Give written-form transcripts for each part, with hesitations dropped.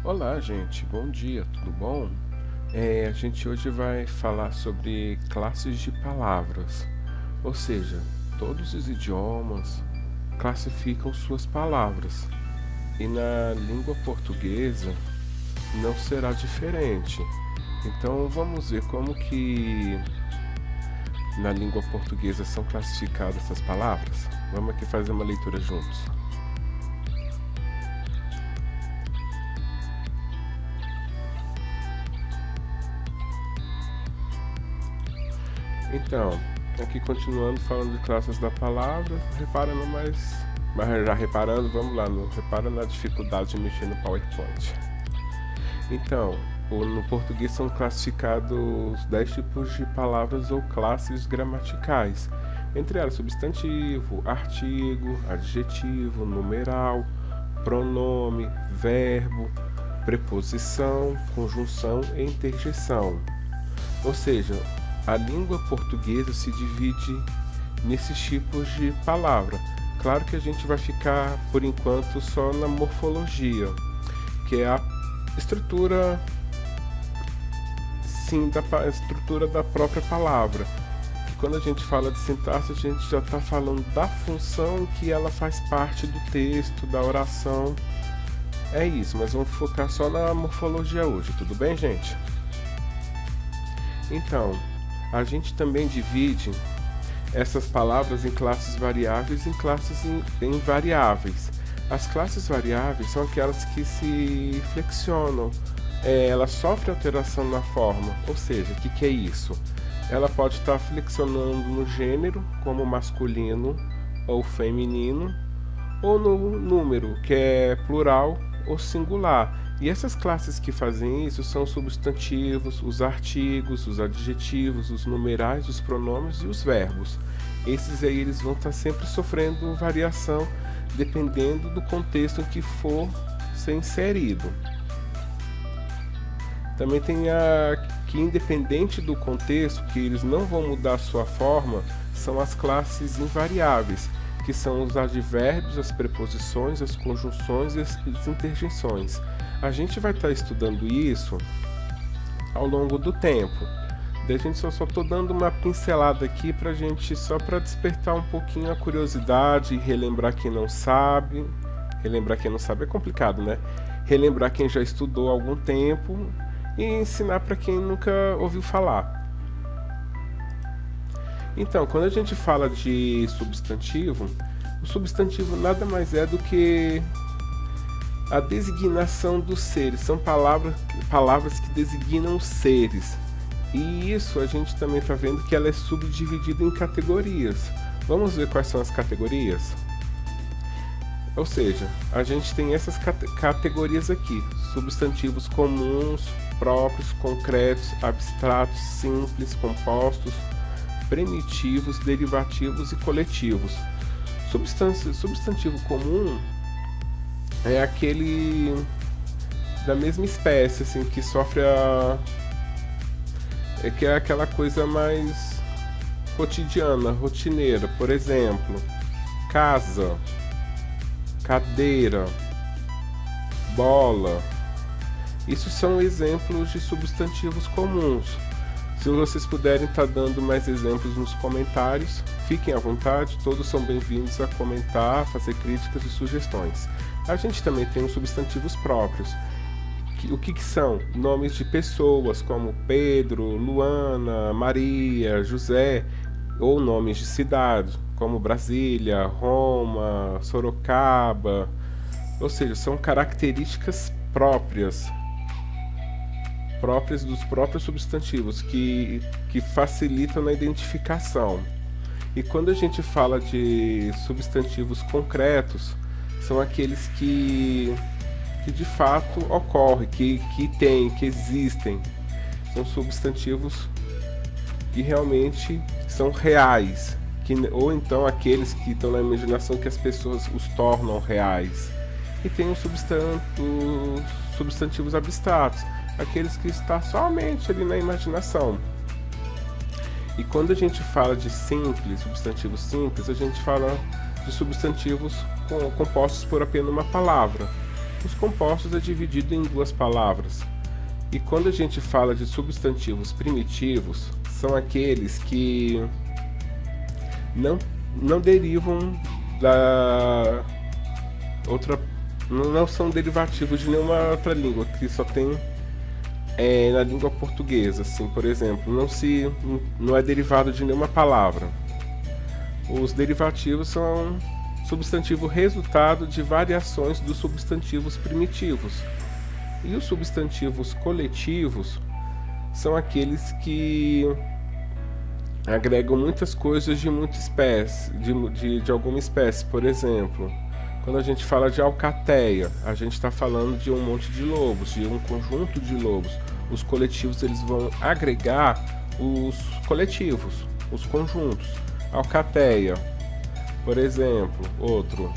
Olá, gente. Bom dia, tudo bom? A gente hoje vai falar sobre classes de palavras, ou seja, todos os idiomas classificam suas palavras e na língua portuguesa não será diferente. Então vamos ver como que na língua portuguesa são classificadas essas palavras. Vamos aqui fazer uma leitura juntos. Então, aqui continuando falando de classes da palavra, mas já reparando, vamos lá, repara na dificuldade de mexer no PowerPoint. Então, no português são classificados 10 tipos de palavras ou classes gramaticais, entre elas substantivo, artigo, adjetivo, numeral, pronome, verbo, preposição, conjunção e interjeição. Ou seja, a língua portuguesa se divide nesses tipos de palavra. Claro que a gente vai ficar, por enquanto, só na morfologia, que é a estrutura, sim, a estrutura da própria palavra. E quando a gente fala de sintaxe, a gente já está falando da função que ela faz parte do texto, da oração. É isso, mas vamos focar só na morfologia hoje, tudo bem, gente? Então, a gente também divide essas palavras em classes variáveis e em classes invariáveis. As classes variáveis são aquelas que se flexionam, elas sofrem alteração na forma, ou seja, o que é isso? Ela pode estar flexionando no gênero, como masculino ou feminino, ou no número, que é plural ou singular. E essas classes que fazem isso são os substantivos, os artigos, os adjetivos, os numerais, os pronomes e os verbos. Esses aí eles vão estar sempre sofrendo variação dependendo do contexto em que for ser inserido. Também tem que, independente do contexto, que eles não vão mudar a sua forma, são as classes invariáveis, que são os advérbios, as preposições, as conjunções e as interjeições. A gente vai estar estudando isso ao longo do tempo. A gente só estou dando uma pincelada aqui para gente, só para despertar um pouquinho a curiosidade e relembrar quem não sabe. Relembrar quem não sabe é complicado, né? Relembrar quem já estudou há algum tempo e ensinar para quem nunca ouviu falar. Então, quando a gente fala de substantivo, o substantivo nada mais é do que a designação dos seres. São palavras que designam os seres. E isso a gente também está vendo que ela é subdividida em categorias. Vamos ver quais são as categorias? Ou seja, a gente tem essas categorias aqui: substantivos comuns, próprios, concretos, abstratos, simples, compostos, primitivos, derivativos e coletivos. Substantivo comum é aquele da mesma espécie, assim, que sofre que é aquela coisa mais cotidiana, rotineira. Por exemplo, casa, cadeira, bola. Isso são exemplos de substantivos comuns. Se vocês puderem estar dando mais exemplos nos comentários, fiquem à vontade, todos são bem-vindos a comentar, fazer críticas e sugestões. A gente também tem os substantivos próprios. O que são? Nomes de pessoas como Pedro, Luana, Maria, José, ou nomes de cidades como Brasília, Roma, Sorocaba. Ou seja, são características próprias dos próprios substantivos que facilitam na identificação. E quando a gente fala de substantivos concretos, são aqueles que de fato ocorrem, que existem. São substantivos que realmente são reais, ou então aqueles que estão na imaginação, que as pessoas os tornam reais. E tem os substantivos abstratos, aqueles que estão somente ali na imaginação. E quando a gente fala de simples, substantivos simples, a gente fala de substantivos compostos por apenas uma palavra. Os compostos é dividido em duas palavras. E quando a gente fala de substantivos primitivos, são aqueles que não derivam da outra, não são derivativos de nenhuma outra língua, que só tem na língua portuguesa, assim, por exemplo, não é derivado de nenhuma palavra. Os derivativos são substantivo resultado de variações dos substantivos primitivos. E os substantivos coletivos são aqueles que agregam muitas coisas de muita espécie, de alguma espécie. Por exemplo, quando a gente fala de alcateia, a gente está falando de um monte de lobos, de um conjunto de lobos. Os coletivos eles vão agregar os coletivos, os conjuntos. Alcateia, por exemplo, outro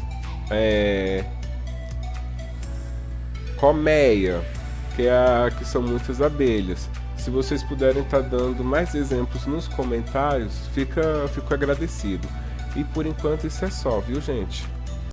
colmeia, que são muitas abelhas. Se vocês puderem estar dando mais exemplos nos comentários, fico agradecido. E por enquanto isso é só, viu, gente?